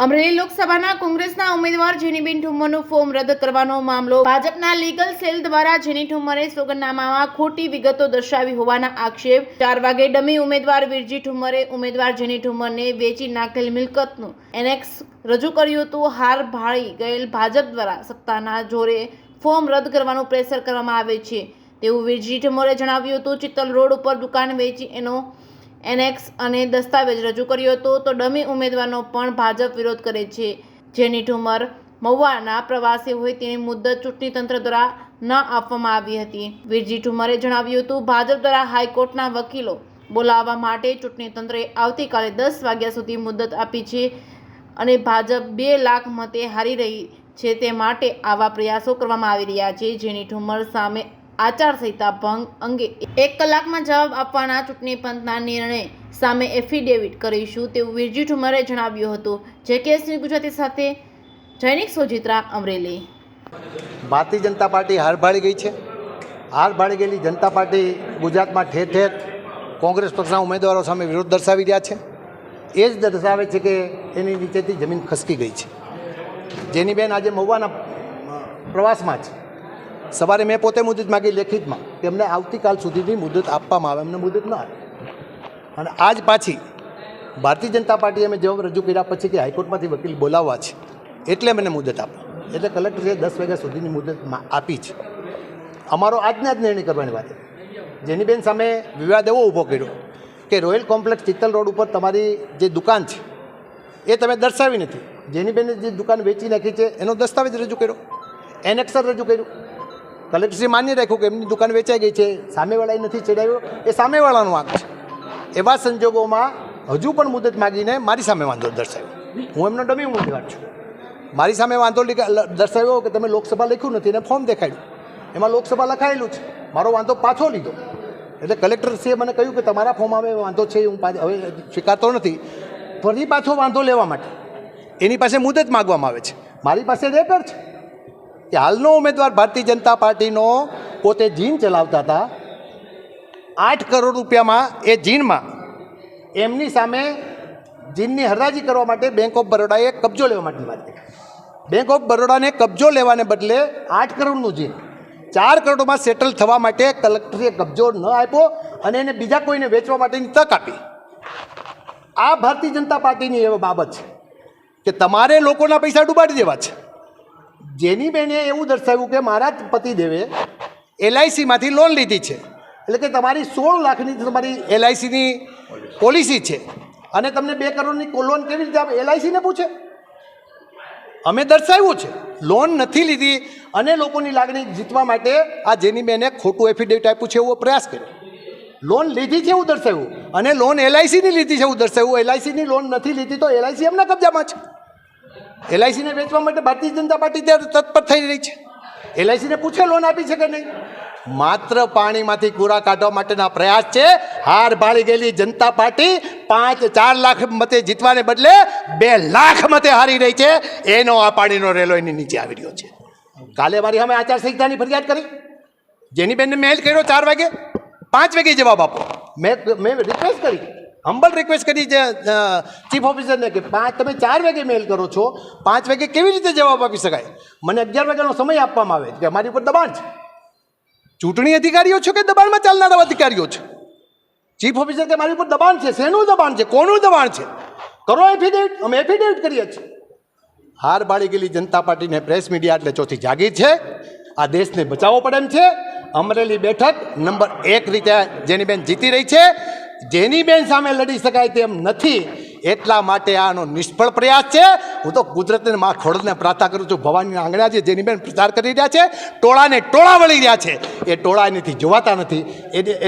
અમરેલી લોકસભાના કોંગ્રેસના ઉમેદવાર જેનીબેન ઠુમ્મરનું ફોર્મ રદ કરવાનો મામલો ભાજપના લીગલ સેલ દ્વારા જેની ઠુમ્મરે સોગંદનામામાં ખોટી વિગતો દર્શાવી હોવાના આક્ષેપ 4 વાગે ડમી ઉમેદવાર વીરજી ઠુમ્મરે ઉમેદવાર જેની ઠુમ્મરને વેચી નાખેલ મિલકતનું એનેક્સ રજૂ કર્યું હતું। હાર ભાળી ગયેલ ભાજપ દ્વારા સત્તાના જોરે ફોર્મ રદ કરવાનું પ્રેશર કરવામાં આવે છે તેવું વીરજી ઠુમ્મરે જણાવ્યું હતું। ચિત્તલ રોડ ઉપર દુકાન વેચી એનો એનેક્સ અને દસ્તાવેજ રજૂ કર્યો હતો તો ડમી ઉમેદવારનો પણ ભાજપ વિરોધ કરે છે। જેની ઠુમ્મર મહુવાના પ્રવાસે હોય તેની મુદ્દત ચૂંટણી તંત્ર દ્વારા ન આપવામાં આવી હતી। વીરજી ઠુમ્મરે જણાવ્યું હતું ભાજપ દ્વારા હાઈકોર્ટના વકીલો બોલાવવા માટે ચૂંટણી તંત્રએ આવતીકાલે 10 વાગ્યા સુધી મુદ્દત આપી છે અને ભાજપ 2 લાખ મતે હારી રહી છે તે માટે આવા પ્રયાસો કરવામાં આવી રહ્યા છે। જેની ઠુમ્મર સામે આચારસંહિતા ભંગ અંગે 1 કલાકમાં જવાબ આપવાના ચૂંટણી પંચના નિર્ણય સામે એફિડેવિટ કરીશું તેવું વીરજી ઠુમ્મરે જણાવ્યું હતું। જે કેસની ગુજરાતી સાથે જૈનિક સોજિત્રા અમરેલી। ભારતીય જનતા પાર્ટી હાર ભાળી ગઈ છે। હાર ભાળી ગયેલી જનતા પાર્ટી ગુજરાતમાં ઠેર ઠેર કોંગ્રેસ પક્ષના ઉમેદવારો સામે વિરોધ દર્શાવી રહ્યા છે। એ જ દર્શાવે છે કે એની નીચેથી જમીન ખસકી ગઈ છે। જેની બેન આજે મહુવાના પ્રવાસમાં છે। સવારે મેં પોતે મુદત માગી લેખિતમાં તેમને આવતીકાલ સુધીની મુદત આપવામાં આવે, એમને મુદત ન આવે અને આજ પાછી ભારતીય જનતા પાર્ટીએ અમે જવાબ રજૂ કર્યા પછી કે હાઈકોર્ટમાંથી વકીલ બોલાવવા છે એટલે મને મુદત આપો, એટલે કલેક્ટરે 10 વાગ્યા સુધીની મુદત આપી છે। અમારો આજના જ નિર્ણય કરવાની વાત છે। જેની બેન સામે વિવાદ એવો ઊભો કર્યો કે રોયલ કોમ્પ્લેક્સ ચિત્તલ રોડ ઉપર તમારી જે દુકાન છે એ તમે દર્શાવી નથી। જેની બેને જે દુકાન વેચી નાખી છે એનો દસ્તાવેજ રજૂ કર્યો, એનેક્સર રજૂ કર્યું। કલેક્ટરે માન્ય રાખ્યું કે એમની દુકાન વેચાઈ ગઈ છે, સામેવાળાએ નથી ચડાવ્યો, એ સામેવાળાનો વાંક છે। એવા સંજોગોમાં હજુ પણ મુદત માગીને મારી સામે વાંધો દર્શાવ્યો। હું એમનો ડમી ઉમેદવાર છું, મારી સામે વાંધો દર્શાવ્યો કે તમે લોકસભા લખ્યું નથી અને ફોર્મ દેખાડ્યું, એમાં લોકસભા લખાયેલું છે, મારો વાંધો પાછો લીધો। એટલે કલેક્ટરશ્રીએ મને કહ્યું કે તમારા ફોર્મ આવે વાંધો છે, હું હવે સ્વીકારતો નથી, ફરી પાછો વાંધો લેવા માટે એની પાસે મુદત માગવામાં આવે છે। મારી પાસે રેકર્ડ છે કે હાલનો ઉમેદવાર ભારતીય જનતા પાર્ટીનો પોતે જીન ચલાવતા હતા, 8 કરોડ રૂપિયામાં એ જીનમાં એમની સામે જીનની હરાજી કરવા માટે બેંક ઓફ બરોડાએ કબજો લેવા માટેની વાત કરી। બેંક ઓફ બરોડાને કબજો લેવાને બદલે 8 કરોડનું જીન 4 કરોડમાં સેટલ થવા માટે કલેક્ટરે કબજો ન આપ્યો અને એને બીજા કોઈને વેચવા માટેની તક આપી। આ ભારતીય જનતા પાર્ટીની એવી બાબત છે કે તમારે લોકોના પૈસા ડૂબાડી દેવા છે। જેની બેને એવું દર્શાવ્યું કે મારા પતિદેવે LICમાંથી લોન લીધી છે, એટલે કે તમારી 16 લાખની તમારી LICની પોલિસી છે અને તમને 2 કરોડની લોન કેવી રીતે આપે? LICને પૂછે। અમે દર્શાવ્યું છે લોન નથી લીધી અને લોકોની લાગણી જીતવા માટે આ જેની બેને ખોટું એફિડેવિટ આપ્યું છે એવો પ્રયાસ કર્યો। લોન લીધી છે એવું દર્શાવ્યું અને લોન LICની લીધી છે એવું દર્શાવ્યું। LICની લોન નથી લીધી તો LIC એમના કબજામાં છે। LICને વેચવા માટે ભારતીય જનતા પાર્ટી ત્યારે તત્પર થઈ રહી છે। LICને પૂછે લોન આપી છે કે નહીં? માત્ર પાણીમાંથી કૂરા કાઢવા માટેના પ્રયાસ છે। હાર ભાળી ગયેલી જનતા પાર્ટી 4 લાખ મતે જીતવાને બદલે 2 લાખ મતે હારી રહી છે। એનો આ પાણીનો રેલો એની નીચે આવી રહ્યો છે। કાલે મારી સામે આચારસંહિતાની ફરિયાદ કરી, જેની બેનને મેલ કર્યો 4 વાગે, 5 વાગે જવાબ આપો। મેં રિક્વેસ્ટ કરી, હમ્બલ રિક્વેસ્ટ કરી ચીફ ઓફિસરને કે તમે 4 વાગે મેલ કરો છો, 5 વાગે કેવી રીતે જવાબ આપી શકાય? મને 11 વાગ્યાનો સમય આપવામાં આવે કે અમારી ઉપર દબાણ છે। ચૂંટણી અધિકારીઓ છો કે દબાણમાં ચાલનારા અધિકારીઓ છે? ચીફ ઓફિસર કે મારી ઉપર દબાણ છે। શેનું દબાણ છે? કોનું દબાણ છે? કરો એફિડેવિટ, અમે એફિડેવિટ કરીએ છીએ। હાર બાળી ગયેલી જનતા પાર્ટીને પ્રેસ મીડિયા એટલે ચોથી જાગીર છે। આ દેશને બચાવવો પડે એમ છે। અમરેલી બેઠક નંબર 1 રીતે જેની બેન જીતી રહી છે। જેની બેન સામે લડી શકાય તેમ નથી, એટલા માટે આનો નિષ્ફળ પ્રયાસ છે। હું તો કુદરતને મા ખોડને પ્રાર્થના કરું છું, ભવાનીના આંગણા જે જેની બેન પ્રચાર કરી રહ્યા છે, ટોળાને ટોળા વળી રહ્યા છે, એ ટોળા એનાથી જોવાતા નથી,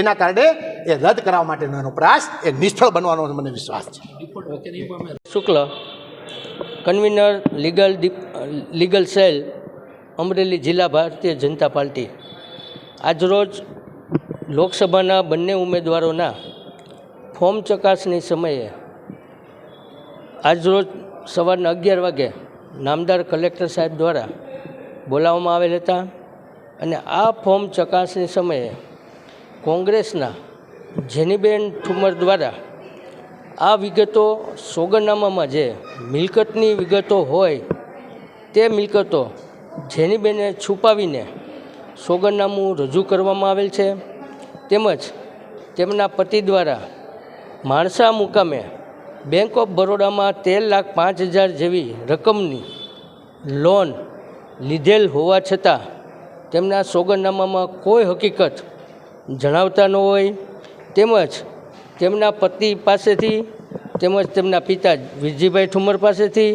એના કારણે એ રદ કરવા માટેનો એનો પ્રયાસ એ નિષ્ફળ બનવાનો મને વિશ્વાસ છે। શુક્લ, કન્વીનર લીગલ સેલ, અમરેલી જિલ્લા ભારતીય જનતા પાર્ટી। આજરોજ લોકસભાના બંને ઉમેદવારોના ફોર્મ ચકાસણી સમયે આજરોજ સવારના 11 વાગે નામદાર કલેક્ટર સાહેબ દ્વારા બોલાવવામાં આવેલ હતા અને આ ફોર્મ ચકાસણી સમયે કોંગ્રેસના જેનીબેન ઠુમ્મર દ્વારા આ વિગતો સોગંદનામામાં જે મિલકતની વિગતો હોય તે મિલકતો જેનીબેને છુપાવીને સોગંદનામું રજૂ કરવામાં આવેલ છે, તેમજ તેમના પતિ દ્વારા માણસા મુકામે બેંક ઓફ બરોડામાં 13,05,000 જેવી રકમની લોન લીધેલ હોવા છતાં તેમના સોગંદનામામાં કોઈ હકીકત જણાવતા ન હોય, તેમજ તેમના પતિ પાસેથી તેમજ તેમના પિતા વિરજીભાઈ ઠુમર પાસેથી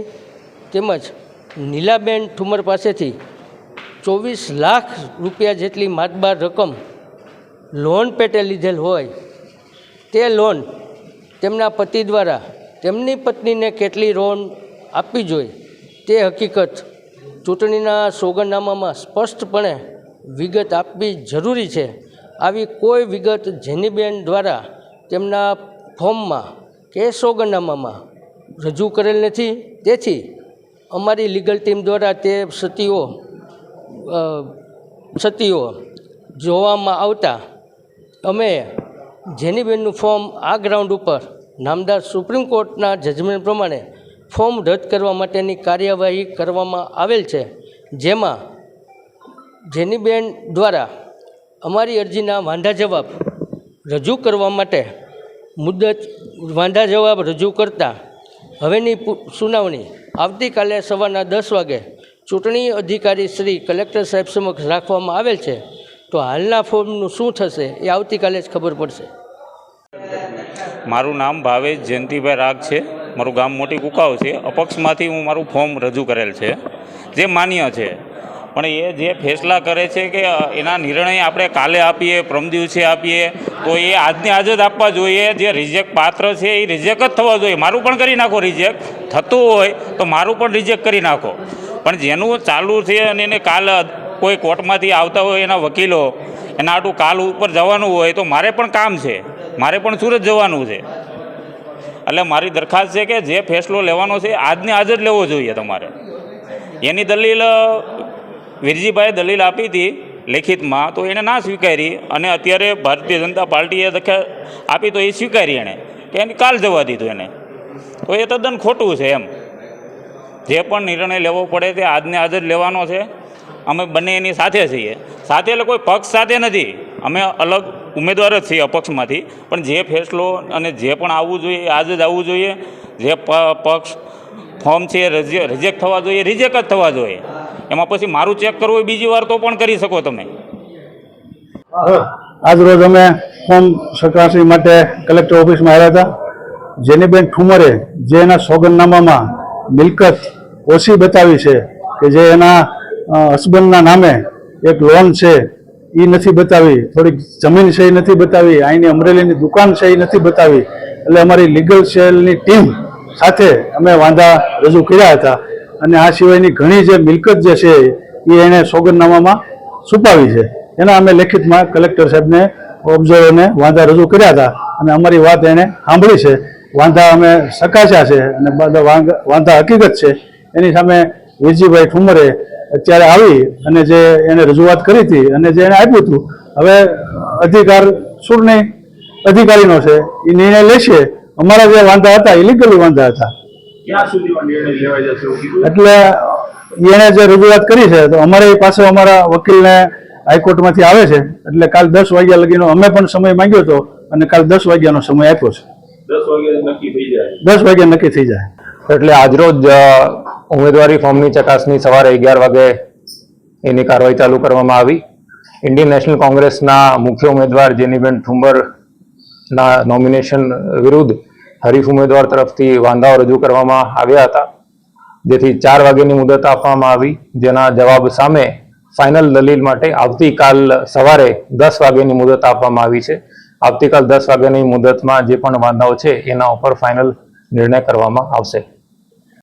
તેમજ નીલાબેન ઠુમર પાસેથી 24 લાખ રૂપિયા જેટલી માતબાર રકમ લોન પેટે લીધેલ હોય, તે લોન તેમના પતિ દ્વારા તેમની પત્નીને કેટલી લોન આપવી જોઈએ તે હકીકત ચૂંટણીના સોગંદનામામાં સ્પષ્ટપણે વિગત આપવી જરૂરી છે. આવી કોઈ વિગત જેનીબેન દ્વારા તેમના ફોર્મમાં કે સોગંદનામામાં રજૂ કરેલ નથી. તેથી અમારી લીગલ ટીમ દ્વારા તે સતીઓ જોવામાં આવતા અમે જેનીબેનનું ફોર્મ આ ગ્રાઉન્ડ ઉપર નામદાર સુપ્રીમ કોર્ટના જજમેન્ટ પ્રમાણે ફોર્મ રદ કરવા માટેની કાર્યવાહી કરવામાં આવેલ છે, જેમાં જેનીબેન દ્વારા અમારી અરજીના વાંધા જવાબ રજૂ કરવા માટે મુદત વાંધા જવાબ રજૂ કરતા હવેની સુનાવણી આવતીકાલે સવારના 10 વાગે ચૂંટણી અધિકારી શ્રી કલેક્ટર સાહેબ સમક્ષ રાખવામાં આવેલ છે. તો હાલના ફોર્મનું શું થશે એ આવતીકાલે જ ખબર પડશે. મારું નામ ભાવેશ જયંતિભાઈ રાગ છે. મારું ગામ મોટી કુકાવ છે. અપક્ષમાંથી હું મારું ફોર્મ રજૂ કરેલ છે, જે માન્ય છે. પણ એ જે ફેસલા કરે છે કે એના નિર્ણય આપણે કાલે આપીએ, પરમ દિવસે આપીએ, તો એ આજને આજ જ આપવા જોઈએ. જે રિજેક્ટ પાત્ર છે એ રિજેક્ટ જ થવા જોઈએ. મારું પણ કરી નાખો, રિજેક્ટ થતું હોય તો મારું પણ રિજેક્ટ કરી નાખો. પણ જેનું ચાલુ છે અને એને કાલ કોઈ કોર્ટમાંથી આવતા હોય એના વકીલો, એના આટલું કાલ ઉપર જવાનું હોય તો મારે પણ કામ છે, મારે પણ સુરત જવાનું છે. એટલે મારી દરખાસ્ત છે કે જે ફેસલો લેવાનો છે આજને આજ જ લેવો જોઈએ તમારે. એની દલીલ વિરજીભાઈએ દલીલ આપી હતી લેખિતમાં, તો એણે ના સ્વીકારી અને અત્યારે ભારતીય જનતા પાર્ટીએ આપી તો એ સ્વીકારી એણે કે એને કાલ જવા દીધું એને. તો એ તદ્દન ખોટું છે. એમ જે પણ નિર્ણય લેવો પડે તે આજને આજ જ લેવાનો છે. અમે બંને એની સાથે છીએ. સાથે એટલે કોઈ પક્ષ સાથે નથી, અમે અલગ ઉમેદવાર જ છીએ અપક્ષમાંથી. પણ જે ફેસલો અને જે પણ આવવું જોઈએ એ આજ જ આવવું જોઈએ. જે પક્ષ ફોર્મ છે રિજેક્ટ થવા જોઈએ, રિજેક્ટ જ થવા જોઈએ. એમાં પછી મારું ચેક કરવું હોય બીજી વાર તો પણ કરી શકો તમે. આજ રોજ અમે ફોર્મ ચકાસણી માટે કલેક્ટર ઓફિસમાં આવ્યા હતા. જેનીબેન ઠુમરે જે એના સોગંદનામામાં મિલકત ઓછી બતાવી છે કે જે એના હસબન્ડના નામે એક લોન છે એ નથી બતાવી, થોડીક જમીન છે એ નથી બતાવી, અહીંની અમરેલીની દુકાન છે એ નથી બતાવી. એટલે અમારી લીગલ સેલની ટીમ સાથે અમે વાંધા રજૂ કર્યા હતા અને આ સિવાયની ઘણી જે મિલકત જે છે એ એણે સોગંદનામામાં છુપાવી છે. એના અમે લેખિતમાં કલેક્ટર સાહેબને ઓબ્ઝર્વરને વાંધા રજૂ કર્યા હતા અને અમારી વાત એણે સાંભળી છે. વાંધા અમે ચકાસ્યા છે અને વાંધા હકીકત છે. એની સામે વિરજીભાઈ ઠુમરે અત્યારે આવી અને જે એને રજૂઆત કરી હતી અને જે એને આપ્યું હતું, હવે અધિકાર ચૂંટણી અધિકારીનો છે, એ નિર્ણય લેશે. અમારા જે વાંધા હતા એ લીગલી વાંધા હતા. એટલે એને જે રજૂઆત કરી છે તો અમારી પાસે અમારા વકીલને હાઈકોર્ટમાંથી આવે છે. એટલે કાલ 10 વાગ્યા લગીનો અમે પણ સમય માંગ્યો હતો અને કાલ 10 વાગ્યાનો સમય આપ્યો છે. 10 વાગ્યા નક્કી થઈ જાય. એટલે આજરોજ ઉમેદવારી ફોર્મની ચકાસણી સવારે 11 વાગે એની કાર્યવાહી ચાલુ કરવામાં આવી. ઇન્ડિયન નેશનલ કોંગ્રેસના મુખ્ય ઉમેદવાર જેનીબેન ઠુમરના નોમિનેશન વિરુદ્ધ હરીફ ઉમેદવાર તરફથી વાંધાઓ રજૂ કરવામાં આવ્યા હતા, જેથી 4 વાગ્યાની મુદત આપવામાં આવી. જેના જવાબ સામે ફાઇનલ દલીલ માટે આવતીકાલ સવારે 10 વાગ્યાની મુદત આપવામાં આવી છે. આવતીકાલ 10 વાગ્યાની મુદતમાં જે પણ વાંધાઓ છે એના ઉપર ફાઇનલ નિર્ણય કરવામાં આવશે.